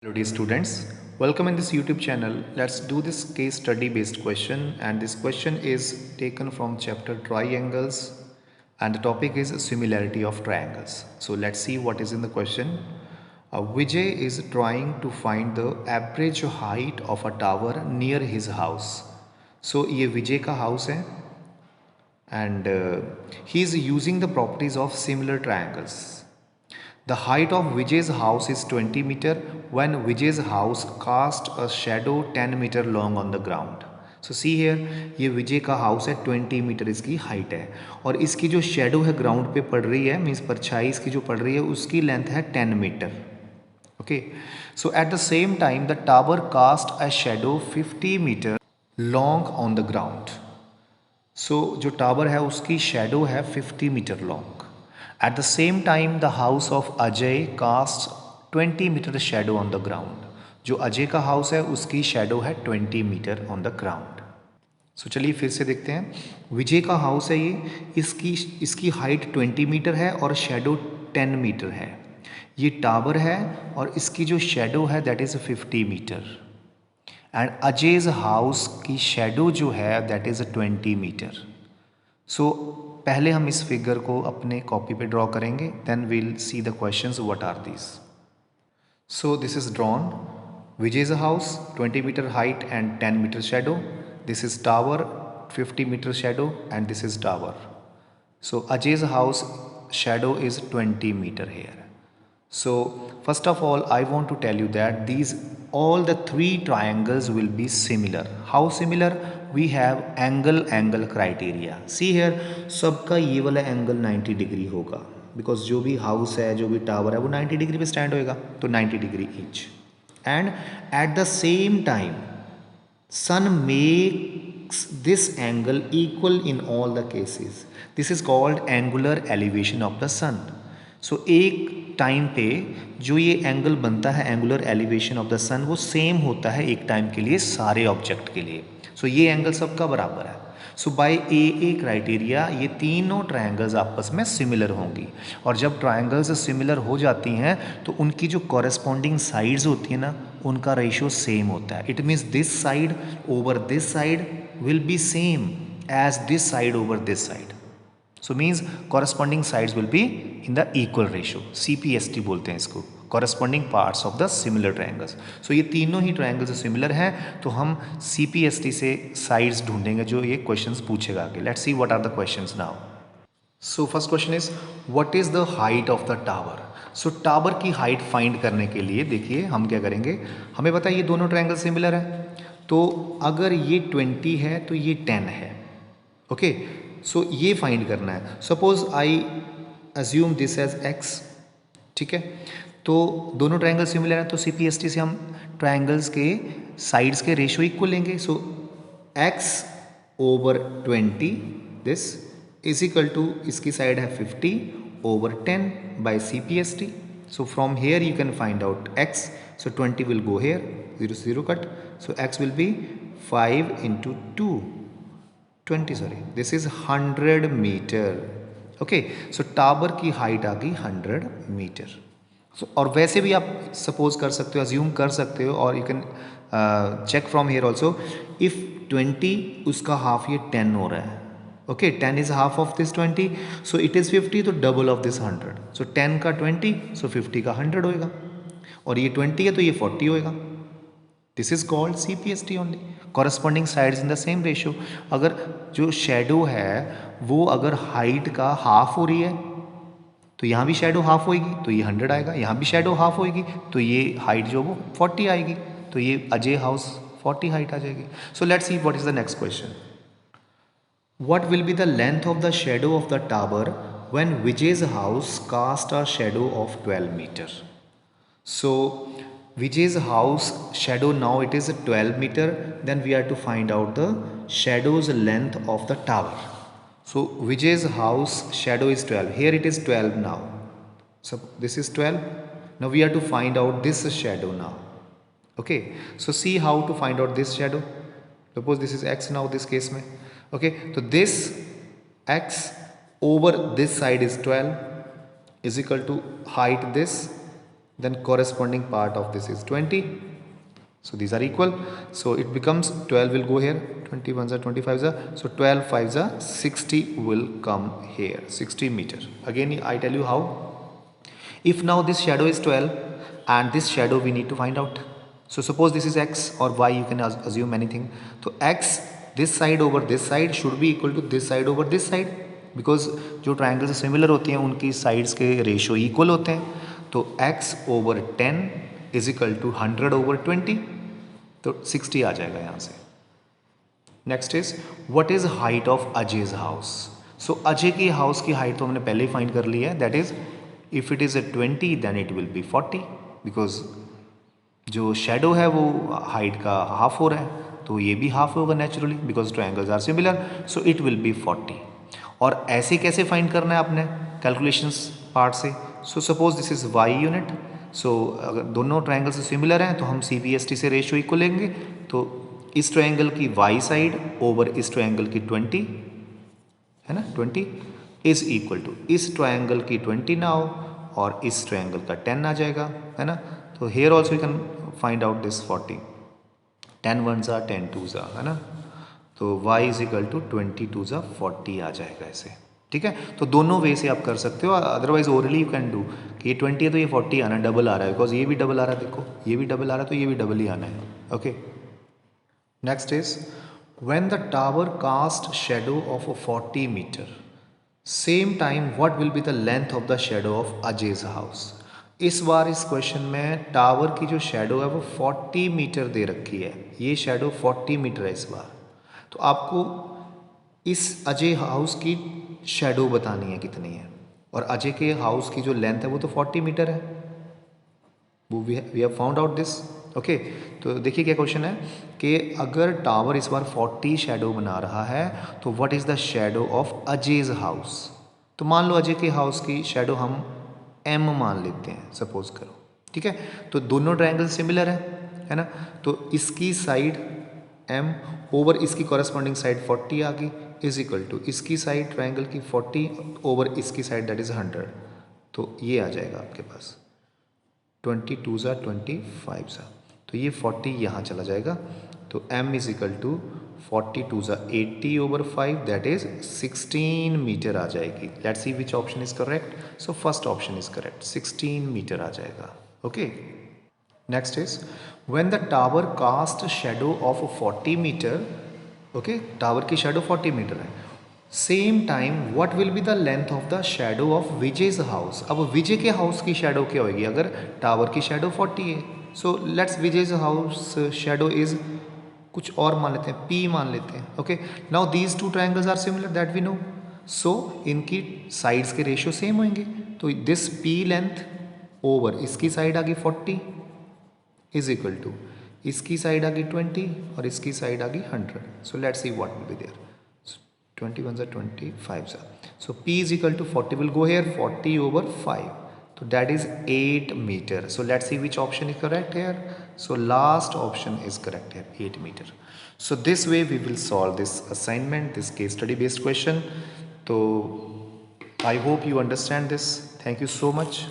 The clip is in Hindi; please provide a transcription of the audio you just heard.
Hello dear students, welcome in this YouTube channel. Let's do this case study based question, and this question is taken from chapter triangles and the topic is similarity of triangles. So let's see what is in the question. Vijay is trying to find the average height of a tower near his house. So ये विजय का house है and he is using the properties of similar triangles. The height of Vijay's house is 20 meter when Vijay's house cast a shadow 10 meter long on the ground. So see here, ये विजय का हाउस है 20 मीटर इसकी हाइट है और इसकी जो शेडो है ग्राउंड पे पड़ रही है मीन्स परछाई इसकी जो पड़ रही है उसकी लेंथ है 10 metre. Okay, so at the same time the tower cast a shadow 50 meter long on the ground. So जो टावर है उसकी शेडो है 50 metre long. At the same time, the house of Ajay casts 20 meter shadow on the ground. जो अजय का हाउस है उसकी शेडो है 20 मीटर ऑन द ग्राउंड. सो चलिए फिर से देखते हैं. विजय का हाउस है ये, इसकी हाइट 20 मीटर है और शेडो 10 मीटर है. ये टावर है और इसकी जो शेडो है that is 50 metre. And Ajay's house की शेडो जो है दैट इज़ 20 मीटर. सो पहले हम इस फिगर को अपने कॉपी पे ड्रॉ करेंगे, then we'll see the questions what are this. So this is drawn. Vijay is a house 20 metre height and 10 metre shadow. This is tower 50 metre shadow and this is tower. So Ajay's house shadow is 20 meter here. So first of all I want to tell you that these all the three triangles will be similar. How similar? We have angle criteria. See here, सबका ये वाला एंगल 90 डिग्री होगा बिकॉज जो भी हाउस है जो भी टावर है वो 90 डिग्री पे स्टैंड होएगा तो 90 degree each. And at the same time sun makes this angle equal in all the cases. This is called angular elevation of the sun. So एक टाइम पे जो ये एंगल बनता है एंगुलर एलिवेशन ऑफ द सन वो सेम होता है एक टाइम के लिए सारे ऑब्जेक्ट के लिए. सो ये एंगल सबका बराबर है. सो बाय ए क्राइटेरिया ये तीनों ट्रायंगल्स आपस में सिमिलर होंगी और जब ट्रायंगल्स सिमिलर हो जाती हैं तो उनकी जो कॉरेस्पॉन्डिंग साइड्स होती हैं ना उनका रेशियो सेम होता है. It means this side over this side will be same as this side over this side. So means corresponding sides will be in the equal ratio. CPST बोलते हैं इसको, corresponding parts of the similar triangles. So ये तीनों ही ट्रायंगल्स सिमिलर हैं तो हम CPST से साइड्स ढूंढेंगे जो ये क्वेश्चंस पूछेगा आगे. Let's see what are the questions now. So first question is what is the height of the tower. So tower की हाइट फाइंड करने के लिए देखिए हम क्या करेंगे. हमें पता है ये दोनों ट्रायंगल सिमिलर है तो अगर ये 20 है तो ये 10 है. ओके सो ये फाइंड करना है. Suppose I assume this as x. ठीक है तो दोनों ट्रायंगल सिमिलर हैं तो CPST से हम ट्रायंगल्स के साइड्स के रेशियो इक्वल लेंगे. So x over 20 this is equal to इसकी साइड है 50 over 10 by CPST. So from here you can find out x. So 20 will go here 0 से 0 cut. So x will be 5 into 2 20 sorry this is 100 metre. Okay so tower की हाइट आ गई 100 मीटर. सो और वैसे भी आप सपोज कर सकते हो अज्यूम कर सकते हो और you can check from here also. If 20 उसका हाफ ये 10 हो रहा है. Okay 10 is half of this 20 so it is 50 तो डबल ऑफ दिस 100. सो 10 का 20 सो 50 का 100 होएगा और ये 20 है तो ये 40 होएगा. This is called CPST only, corresponding sides in the same ratio. अगर जो शेडो है वो अगर हाइट का हाफ हो रही है तो यहाँ भी शेडो हाफ होएगी तो ये 100 आएगा. यहाँ भी शेडो हाफ होएगी तो ये हाइट जो वो 40 आएगी तो ये अजय हाउस 40 हाइट आ जाएगी. So let's see what is the next question. What will be the length of the shadow of the tower when Vijay's house cast a shadow of 12 metre. So Vijay's house shadow now it is 12 meter. Then we are to find out the shadow's length of the tower. So Vijay's house shadow is 12. Here it is 12 now. So this is 12. Now we are to find out this shadow now. Okay. So see how to find out this shadow. Suppose this is x now this case mein. Okay. So this x over this side is 12 is equal to height this then corresponding part of this is 20. So these are equal, so it becomes 12 will go here, 20 ones are 25s are, so 12 5s are 60 will come here, 60 meter. Again I tell you how. If now this shadow is 12 and this shadow we need to find out. So suppose this is x or y, you can assume anything. So x this side over this side should be equal to this side over this side, because जो ट्रायंगल से सिमिलर होती हैं उनकी साइड्स के रेशियो इक्वल होते हैं. तो x over 10 is equal to 100 over 20, तो 60 आ जाएगा यहाँ से. Next is what is height of Ajay's house. So Ajay की हाउस की हाइट तो हमने पहले ही फाइंड कर ली है, that is if it is a 20 then it will be 40, because जो शेडो है वो हाइट का हाफ हो रहा है, तो ये भी हाफ होगा naturally because triangles are similar, so it will be 40. और ऐसे कैसे फाइंड करना है आपने कैलकुलेशंस पार्ट से. So suppose this is y unit. So अगर दोनों ट्रायंगल से सिमिलर हैं तो हम CPST से रेशियो इक्वल लेंगे. तो इस ट्रायंगल की y साइड ओवर इस ट्रायंगल की 20 है ना, 20 इज इक्वल टू इस ट्रायंगल की 20 नाउ और इस ट्रायंगल का 10 आ जाएगा, है ना. तो here also you can find out this 40. 10 1s are 10 2s are, है ना. तो y is equal to 20 2s are 40 आ जाएगा ऐसे. ठीक है, तो दोनों वे से आप कर सकते हो. Otherwise orally you can do कि ये 20 है तो ये 40 आना है, डबल आ रहा है, बिकॉज ये भी डबल आ रहा है, देखो ये भी डबल आ रहा है तो ये भी डबल ही आना है. Okay, next is when the tower cast shadow of 40 metre same time what will be the length of the shadow of Ajay's house. इस बार इस क्वेश्चन में टावर की जो शेडो है वो 40 मीटर दे रखी है. ये शेडो 40 मीटर है इस बार. तो आपको इस अजय हाउस की शेडो बतानी है कितनी है, और अजय के हाउस की जो लेंथ है वो तो 40 मीटर है. वो we have found out this. Okay, तो देखिए क्या क्वेश्चन है कि अगर टावर इस बार 40 शेडो बना रहा है तो what is the shadow of Ajay's house. तो मान लो अजय के हाउस की शेडो हम m मान लेते हैं, सपोज करो. ठीक है, तो दोनों ट्रायंगल सिमिलर है ना. तो इसकी साइड m ओवर इसकी कॉरेस्पॉन्डिंग साइड 40 आ गई इज इक्वल टू इसकी साइड ट्रायंगल की 40 ओवर इसकी साइड दैट इज 100. तो ये आ जाएगा आपके पास 20 2s are 25s are, तो ये 40 यहाँ चला जाएगा. तो m इज इक्वल टू 40 2s are 80 ओवर 5 दैट इज 16 मीटर आ जाएगी. Let's see which option is correct. So first option is correct, 16 metre आ जाएगा. Okay, next is when the tower cast shadow of 40 metre. Okay, tower की शेडो 40 मीटर है. Same time what will be the length of the shadow of Vijay's house. अब विजय के हाउस की शेडो क्या होगी अगर टावर की शेडो 40 है. So let's Vijay's house shadow is कुछ और मान लेते हैं, P मान लेते हैं. Okay, now these two triangles are similar that we know, so इनकी साइड्स के रेशियो सेम होंगे. तो दिस P लेंथ ओवर इसकी साइड आ गई 40 इज इक्वल टू इसकी साइड आ गई 20 और इसकी साइड आ गई 100. So let's see what will be there. 21s are 25s are. So P is equal to 40 will go here, 40 over 5. So that is 8 meter. So let's see which option is correct here. So last option is correct here, 8 meter. So this way we will solve this assignment, this case study based question. So I hope you understand this. Thank you so much.